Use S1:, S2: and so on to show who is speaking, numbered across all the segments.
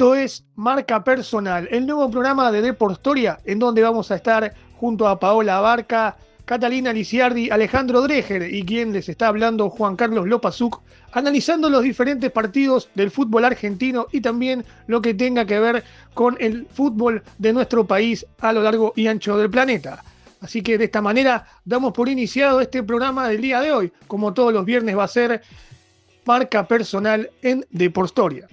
S1: Esto es Marca Personal, el nuevo programa de Deportoria, en donde vamos a estar junto a Paola Abarca, Catalina Lisiardi, Alejandro Dreger y quien les está hablando, Juan Carlos Lopazuk, analizando los diferentes partidos del fútbol argentino y también lo que tenga que ver con el fútbol de nuestro país a lo largo y ancho del planeta. Así que de esta manera damos por iniciado este programa del día de hoy. Como todos los viernes va a ser Marca Personal en Deportoria.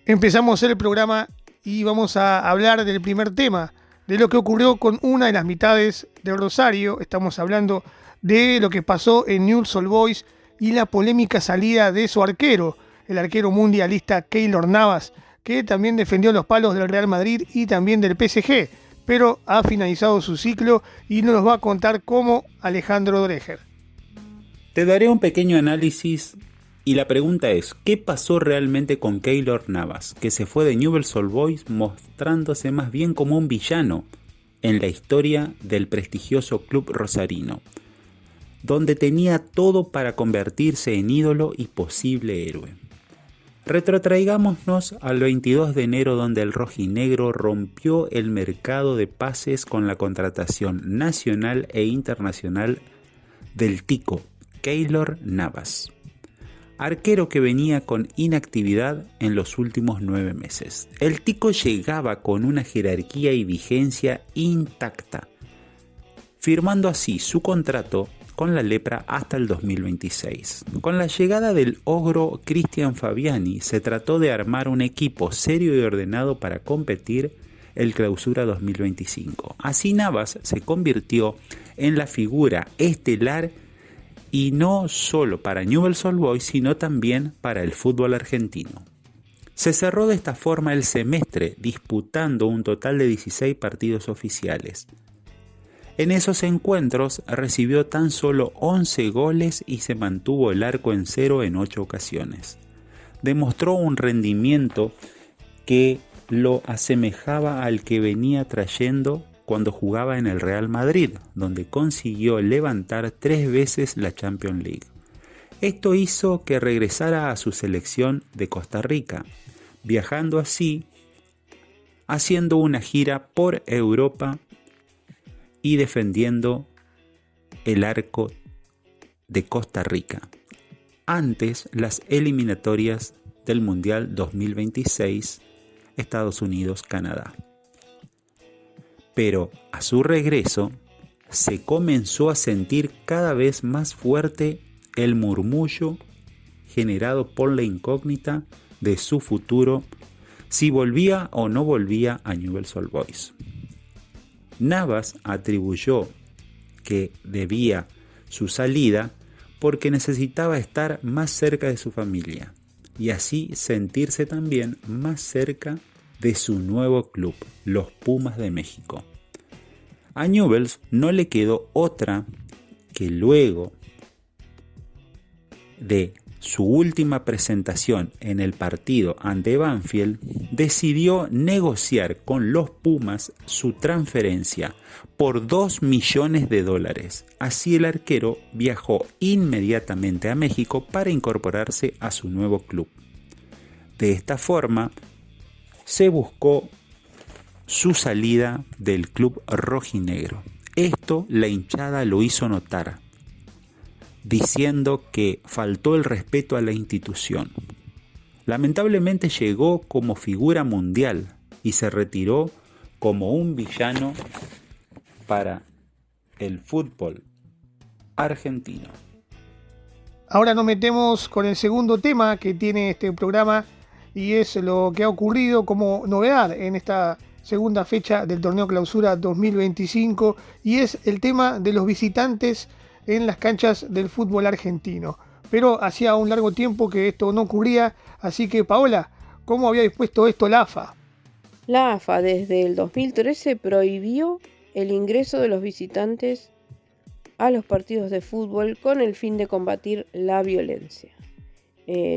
S1: Empezamos el programa y vamos a hablar del primer tema, de lo que ocurrió con una de las mitades de Rosario. Estamos hablando de lo que pasó en Newell's Old Boys y la polémica salida de su arquero, el arquero mundialista Keylor Navas, que también defendió los palos del Real Madrid y también del PSG, pero ha finalizado su ciclo y nos va a contar cómo Alejandro Dreger.
S2: Te daré un pequeño análisis y la pregunta es, ¿qué pasó realmente con Keylor Navas, que se fue de Newell's Old Boys mostrándose más bien como un villano en la historia del prestigioso club rosarino, donde tenía todo para convertirse en ídolo y posible héroe? Retrotraigámonos al 22 de enero, donde el rojinegro rompió el mercado de pases con la contratación nacional e internacional del tico Keylor Navas, arquero que venía con inactividad en los últimos 9 meses. El tico llegaba con una jerarquía y vigencia intacta, firmando así su contrato con la Lepra hasta el 2026. Con la llegada del ogro Cristian Fabiani se trató de armar un equipo serio y ordenado para competir el Clausura 2025. Así Navas se convirtió en la figura estelar y no solo para Newell's Old Boys, sino también para el fútbol argentino. Se cerró de esta forma el semestre, disputando un total de 16 partidos oficiales. En esos encuentros recibió tan solo 11 goles y se mantuvo el arco en cero en 8 ocasiones. Demostró un rendimiento que lo asemejaba al que venía trayendo cuando jugaba en el Real Madrid, donde consiguió levantar 3 veces la Champions League. Esto hizo que regresara a su selección de Costa Rica, viajando así, haciendo una gira por Europa y defendiendo el arco de Costa Rica, antes las eliminatorias del Mundial 2026, Estados Unidos-Canadá. Pero a su regreso se comenzó a sentir cada vez más fuerte el murmullo generado por la incógnita de su futuro, si volvía o no volvía a Newell's Old Boys. Navas atribuyó que debía su salida porque necesitaba estar más cerca de su familia y así sentirse también más cerca de su nuevo club, los Pumas de México. A Newell's no le quedó otra que luego de su última presentación en el partido ante Banfield, decidió negociar con los Pumas su transferencia por $2 millones. Así el arquero viajó inmediatamente a México para incorporarse a su nuevo club. De esta forma, se buscó su salida del club rojinegro. Esto la hinchada lo hizo notar, diciendo que faltó el respeto a la institución. Lamentablemente llegó como figura mundial y se retiró como un villano para el fútbol argentino.
S1: Ahora nos metemos con el segundo tema que tiene este programa y es lo que ha ocurrido como novedad en esta segunda fecha del torneo Clausura 2025 y es el tema de los visitantes en las canchas del fútbol argentino. Pero hacía un largo tiempo que esto no ocurría, así que Paola, ¿cómo había dispuesto esto la AFA?
S3: La AFA desde el 2013 prohibió el ingreso de los visitantes a los partidos de fútbol con el fin de combatir la violencia.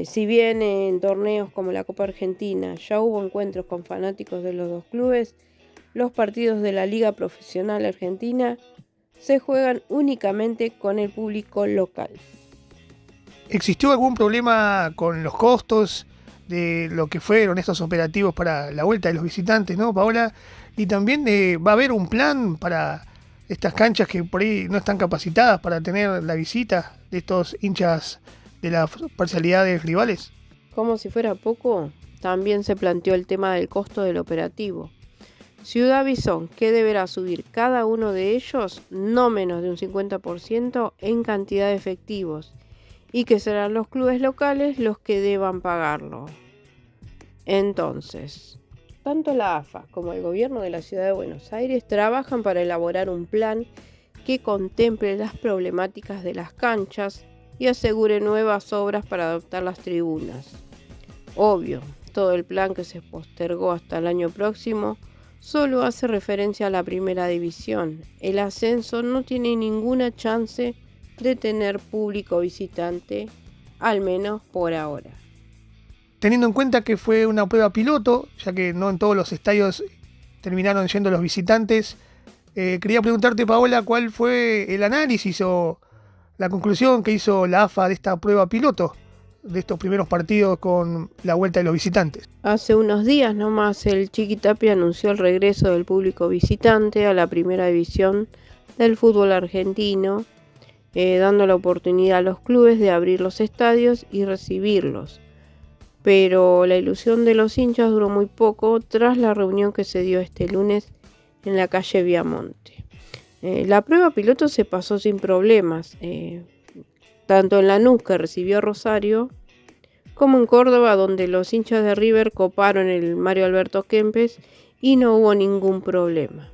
S3: Si bien en torneos como la Copa Argentina ya hubo encuentros con fanáticos de los dos clubes, los partidos de la Liga Profesional Argentina se juegan únicamente con el público local.
S1: ¿Existió algún problema con los costos de lo que fueron estos operativos para la vuelta de los visitantes, ¿no, Paola? Y también va a haber un plan para estas canchas que por ahí no están capacitadas para tener la visita de estos hinchas de las parcialidades rivales.
S3: Como si fuera poco, también se planteó el tema del costo del operativo. Ciudad avisó que deberá subir cada uno de ellos no menos de un 50% en cantidad de efectivos y que serán los clubes locales los que deban pagarlo. Entonces, tanto la AFA como el gobierno de la Ciudad de Buenos Aires trabajan para elaborar un plan que contemple las problemáticas de las canchas y asegure nuevas obras para adaptar las tribunas. Obvio, todo el plan que se postergó hasta el año próximo solo hace referencia a la primera división. El ascenso no tiene ninguna chance de tener público visitante, al menos por ahora.
S1: Teniendo en cuenta que fue una prueba piloto, ya que no en todos los estadios terminaron yendo los visitantes, quería preguntarte, Paola, ¿cuál fue el análisis o la conclusión que hizo la AFA de esta prueba piloto, de estos primeros partidos con la vuelta de los visitantes?
S3: Hace unos días nomás el Chiqui Tapia anunció el regreso del público visitante a la primera división del fútbol argentino, dando la oportunidad a los clubes de abrir los estadios y recibirlos. Pero la ilusión de los hinchas duró muy poco tras la reunión que se dio este lunes en la calle Viamonte. La prueba piloto se pasó sin problemas, tanto en Lanús, que recibió a Rosario, como en Córdoba, donde los hinchas de River coparon el Mario Alberto Kempes y no hubo ningún problema.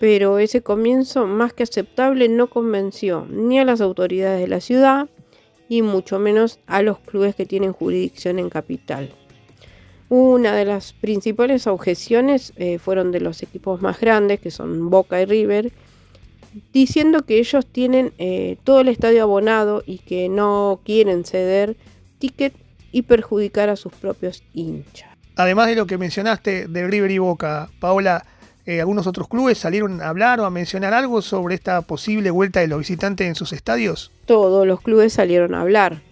S3: Pero ese comienzo, más que aceptable, no convenció ni a las autoridades de la ciudad y mucho menos a los clubes que tienen jurisdicción en Capital. Una de las principales objeciones fueron de los equipos más grandes, que son Boca y River, diciendo que ellos tienen todo el estadio abonado y que no quieren ceder ticket y perjudicar a sus propios hinchas.
S1: Además de lo que mencionaste de River y Boca, Paola, ¿algunos otros clubes salieron a hablar o a mencionar algo sobre esta posible vuelta de los visitantes en sus estadios?
S3: Todos los clubes salieron a hablar.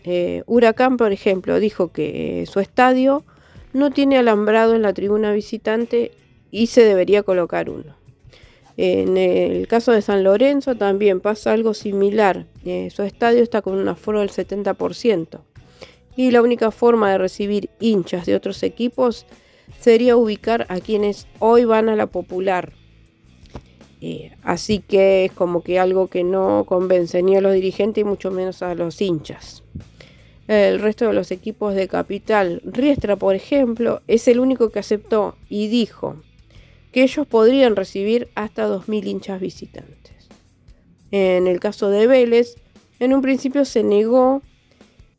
S3: Huracán, por ejemplo, dijo que su estadio no tiene alambrado en la tribuna visitante y se debería colocar uno. En el caso de San Lorenzo también pasa algo similar. Su estadio está con un aforo del 70%. Y la única forma de recibir hinchas de otros equipos sería ubicar a quienes hoy van a la Popular. Así que es como que algo que no convence ni a los dirigentes y mucho menos a los hinchas. El resto de los equipos de Capital, Riestra por ejemplo, es el único que aceptó y dijo que ellos podrían recibir hasta 2.000 hinchas visitantes. En el caso de Vélez, en un principio se negó,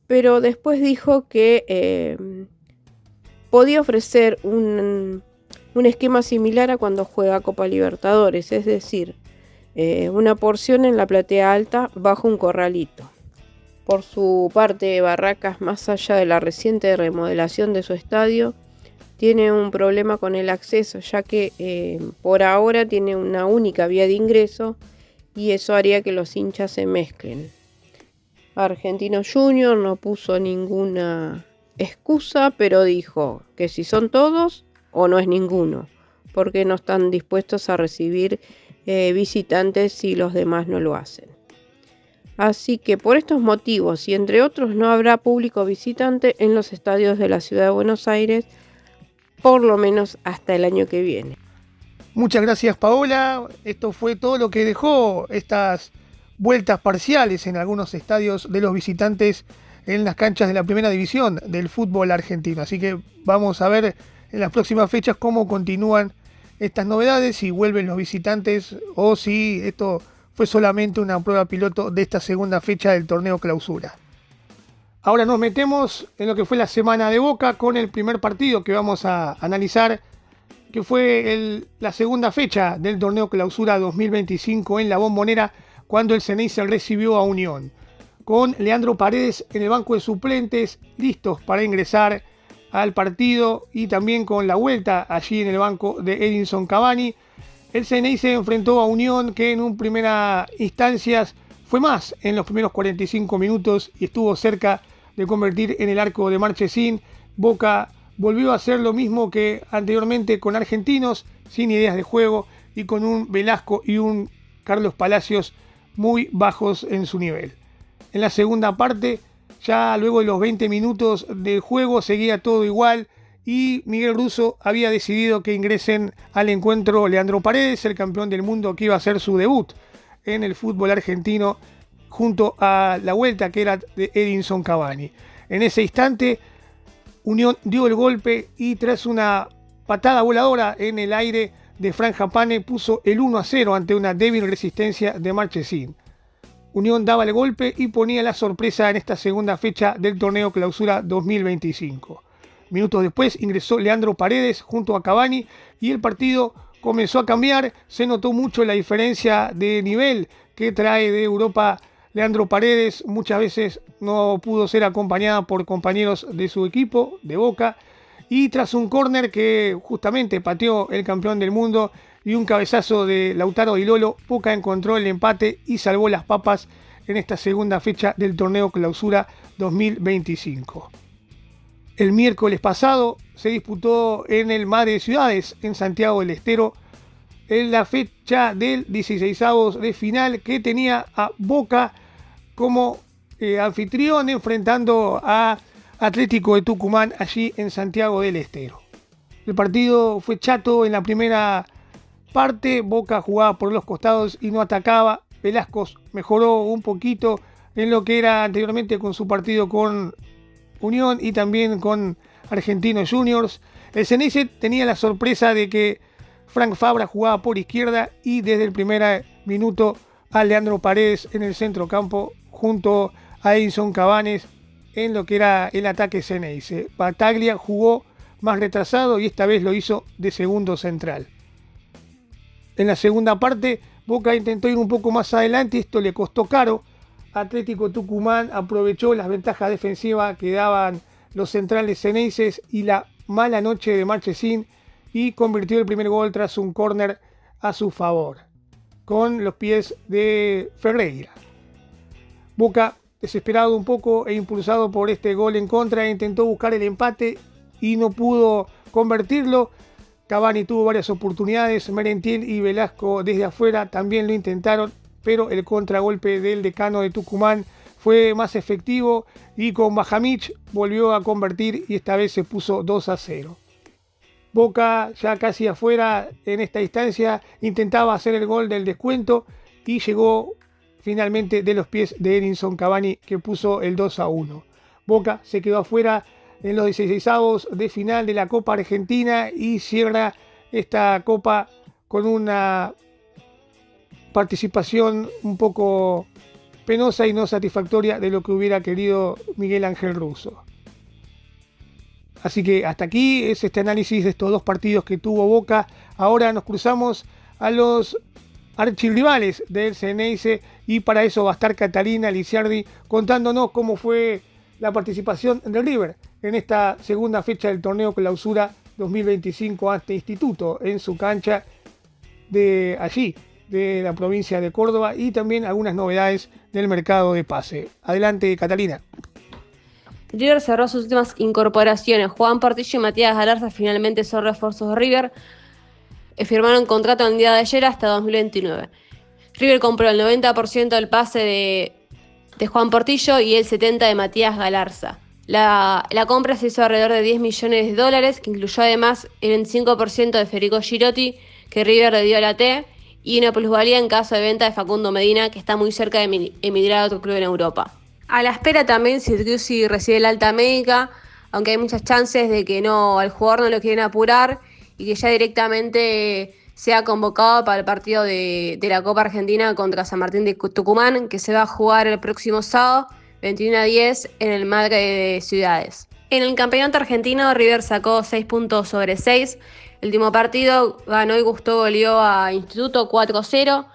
S3: pero después dijo que podía ofrecer un esquema similar a cuando juega Copa Libertadores, es decir, una porción en la platea alta bajo un corralito. Por su parte, Barracas, más allá de la reciente remodelación de su estadio, tiene un problema con el acceso, ya que por ahora tiene una única vía de ingreso y eso haría que los hinchas se mezclen. Argentino Junior no puso ninguna excusa, pero dijo que si son todos o no es ninguno, porque no están dispuestos a recibir visitantes si los demás no lo hacen. Así que por estos motivos y entre otros no habrá público visitante en los estadios de la Ciudad de Buenos Aires, por lo menos hasta el año que viene.
S1: Muchas gracias, Paola. Esto fue todo lo que dejó estas vueltas parciales en algunos estadios de los visitantes en las canchas de la primera división del fútbol argentino. Así que vamos a ver en las próximas fechas cómo continúan estas novedades, si vuelven los visitantes o si esto fue solamente una prueba piloto de esta segunda fecha del torneo clausura. Ahora nos metemos en lo que fue la semana de Boca con el primer partido que vamos a analizar, que fue la segunda fecha del torneo clausura 2025 en la Bombonera, cuando el Ceneice recibió a Unión, con Leandro Paredes en el banco de suplentes, listos para ingresar al partido, y también con la vuelta allí en el banco de Edinson Cavani. El Ceneice enfrentó a Unión, que en primera instancia fue más en los primeros 45 minutos y estuvo cerca de convertir en el arco de Marchesín, Boca volvió a hacer lo mismo que anteriormente con Argentinos, sin ideas de juego y con un Velasco y un Carlos Palacios muy bajos en su nivel. En la segunda parte, ya luego de los 20 minutos del juego, seguía todo igual y Miguel Russo había decidido que ingresen al encuentro Leandro Paredes, el campeón del mundo que iba a hacer su debut en el fútbol argentino junto a la vuelta que era de Edinson Cavani. En ese instante, Unión dio el golpe y tras una patada voladora en el aire de Franja Pane puso el 1-0 ante una débil resistencia de Marchesín. Unión daba el golpe y ponía la sorpresa en esta segunda fecha del torneo Clausura 2025. Minutos después ingresó Leandro Paredes junto a Cavani y el partido comenzó a cambiar. Se notó mucho la diferencia de nivel que trae de Europa Leandro Paredes. Muchas veces no pudo ser acompañada por compañeros de su equipo, de Boca. Y tras un córner que justamente pateó el campeón del mundo y un cabezazo de Lautaro Di Lolo, Boca encontró el empate y salvó las papas en esta segunda fecha del torneo Clausura 2025. El miércoles pasado se disputó en el Madre de Ciudades, en Santiago del Estero, en la fecha del 16avos de final que tenía a Boca como anfitrión enfrentando a Atlético de Tucumán allí en Santiago del Estero. El partido fue chato en la primera parte, Boca jugaba por los costados y no atacaba. Velasco mejoró un poquito en lo que era anteriormente con su partido con Unión y también con Argentinos Juniors. El Ceneice tenía la sorpresa de que Frank Fabra jugaba por izquierda y desde el primer minuto a Leandro Paredes en el centro campo junto a Edinson Cavani en lo que era el ataque Ceneice. Battaglia jugó más retrasado y esta vez lo hizo de segundo central. En la segunda parte, Boca intentó ir un poco más adelante y esto le costó caro. Atlético Tucumán aprovechó las ventajas defensivas que daban los centrales ceneices y la mala noche de Marchesín y convirtió el primer gol tras un córner a su favor, con los pies de Ferreira. Boca, desesperado un poco e impulsado por este gol en contra, intentó buscar el empate y no pudo convertirlo. Cavani tuvo varias oportunidades, Merentiel y Velasco desde afuera también lo intentaron, pero el contragolpe del decano de Tucumán fue más efectivo y con Bajamich volvió a convertir y esta vez se puso 2-0. Boca ya casi afuera en esta instancia intentaba hacer el gol del descuento y llegó finalmente de los pies de Edinson Cavani que puso el 2-1. Boca se quedó afuera en los 16avos de final de la Copa Argentina y cierra esta Copa con una participación un poco penosa y no satisfactoria de lo que hubiera querido Miguel Ángel Russo. Así que hasta aquí es este análisis de estos dos partidos que tuvo Boca. Ahora nos cruzamos a los archirrivales del Ceneice y para eso va a estar Catalina Lisiardi contándonos cómo fue la participación de River en esta segunda fecha del torneo Clausura 2025 ante Instituto en su cancha de allí, de la provincia de Córdoba y también algunas novedades del mercado de pase. Adelante, Catalina.
S4: River cerró sus últimas incorporaciones. Juan Portillo y Matías Galarza finalmente son refuerzos de River. Firmaron contrato en el día de ayer hasta 2029. River compró el 90% del pase de Juan Portillo y el 70% de Matías Galarza. La compra se hizo alrededor de $10 millones, que incluyó además el 25% de Federico Girotti, que River le dio a la T, y una plusvalía en caso de venta de Facundo Medina, que está muy cerca de emigrar a otro club en Europa. A la espera también si recibe la alta médica, aunque hay muchas chances de que al jugador no lo quieren apurar y que ya directamente sea convocado para el partido de la Copa Argentina contra San Martín de Tucumán, que se va a jugar el próximo sábado, 21-10, en el Madre de Ciudades. En el campeonato argentino, River sacó 6 puntos sobre 6. El último partido ganó y Gustavo goleó a Instituto 4-0.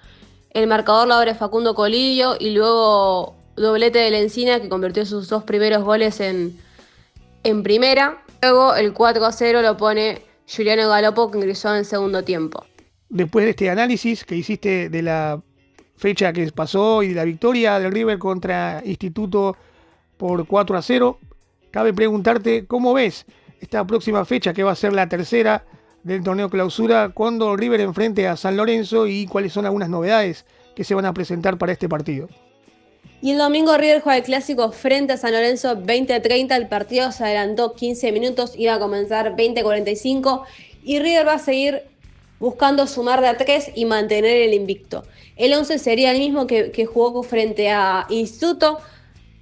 S4: El marcador lo abre Facundo Colidio y luego doblete de Lencina, que convirtió sus 2 primeros goles en primera. Luego el 4-0 lo pone Juliano Galopo, que ingresó en segundo tiempo.
S1: Después de este análisis que hiciste de la fecha que pasó y de la victoria del River contra Instituto por 4-0, cabe preguntarte cómo ves esta próxima fecha, que va a ser la tercera del torneo clausura, cuando River enfrente a San Lorenzo, y cuáles son algunas novedades que se van a presentar para este partido.
S4: Y el domingo River juega el clásico frente a San Lorenzo 20:30. El partido se adelantó 15 minutos, iba a comenzar 20:45 y River va a seguir buscando sumar de a 3 y mantener el invicto. El 11 sería el mismo que jugó frente a Instituto,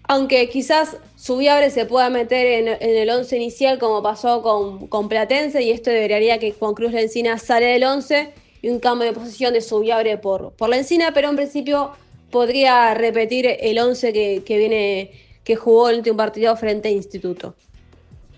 S4: aunque quizás Subiabre se pueda meter en el 11 inicial como pasó con Platense, y esto debería que Juan Cruz Lencina sale del 11 y un cambio de posición de Subiabre por Lencina, pero en principio podría repetir el 11 que jugó el último partido frente a Instituto.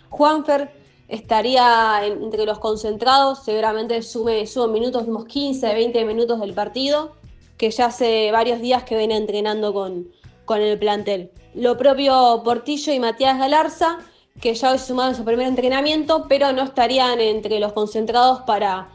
S4: Juanfer estaría entre los concentrados, seguramente sume minutos, unos 15, 20 minutos del partido, que ya hace varios días que viene entrenando con el plantel. Lo propio Portillo y Matías Galarza, que ya hoy sumaron su primer entrenamiento, pero no estarían entre los concentrados para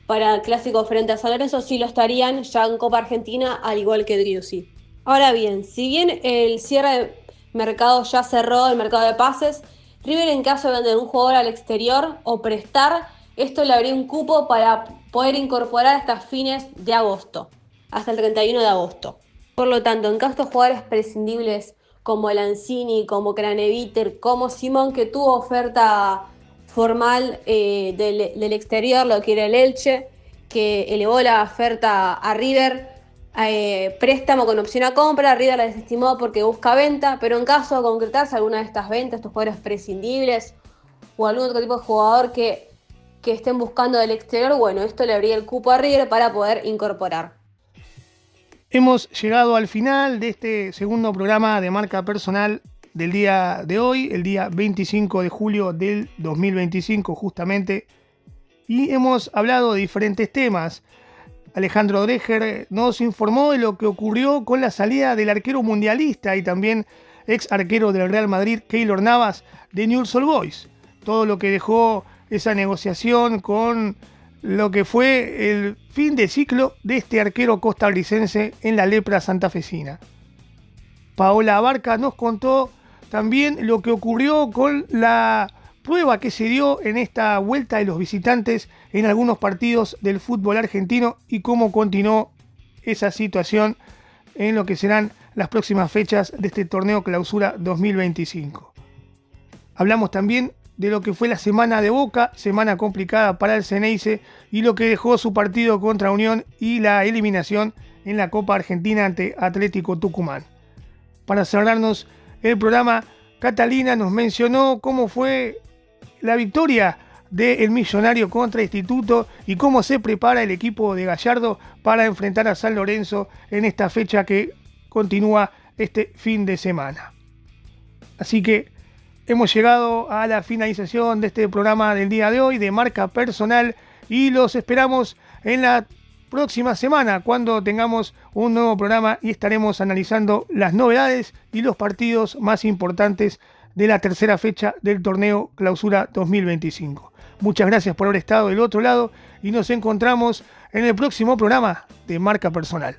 S4: el clásico frente a San Lorenzo. Sí lo estarían ya en Copa Argentina, al igual que Driussi. Ahora bien, si bien el cierre de mercado ya cerró, el mercado de pases, River, en caso de vender un jugador al exterior o prestar, esto le abría un cupo para poder incorporar hasta fines de agosto, hasta el 31 de agosto. Por lo tanto, en caso de jugadores prescindibles como Lanzini, como Craneviter, como Simón, que tuvo oferta formal del exterior, lo quiere el Elche, que elevó la oferta a River, préstamo con opción a compra. River la desestimó porque busca venta, pero en caso de concretarse alguna de estas ventas, estos jugadores prescindibles o algún otro tipo de jugador que estén buscando del exterior, bueno, esto le abría el cupo a River para poder incorporar.
S1: Hemos llegado al final de este segundo programa de Marca Personal del día de hoy, el día 25 de julio del 2025 justamente, y hemos hablado de diferentes temas. Alejandro Dreher nos informó de lo que ocurrió con la salida del arquero mundialista y también ex arquero del Real Madrid, Keylor Navas, de Newell's Old Boys. Todo lo que dejó esa negociación con lo que fue el fin de ciclo de este arquero costarricense en la lepra santafesina. Paola Abarca nos contó también lo que ocurrió con la prueba que se dio en esta vuelta de los visitantes en algunos partidos del fútbol argentino y cómo continuó esa situación en lo que serán las próximas fechas de este torneo clausura 2025. Hablamos también de lo que fue la semana de Boca, semana complicada para el Ceneice, y lo que dejó su partido contra Unión y la eliminación en la Copa Argentina ante Atlético Tucumán. Para cerrarnos el programa, Catalina nos mencionó cómo fue la victoria del Millonario contra Instituto y cómo se prepara el equipo de Gallardo para enfrentar a San Lorenzo en esta fecha que continúa este fin de semana. Así que hemos llegado a la finalización de este programa del día de hoy de Marca Personal y los esperamos en la próxima semana cuando tengamos un nuevo programa y estaremos analizando las novedades y los partidos más importantes de la tercera fecha del torneo Clausura 2025. Muchas gracias por haber estado del otro lado y nos encontramos en el próximo programa de Marca Personal.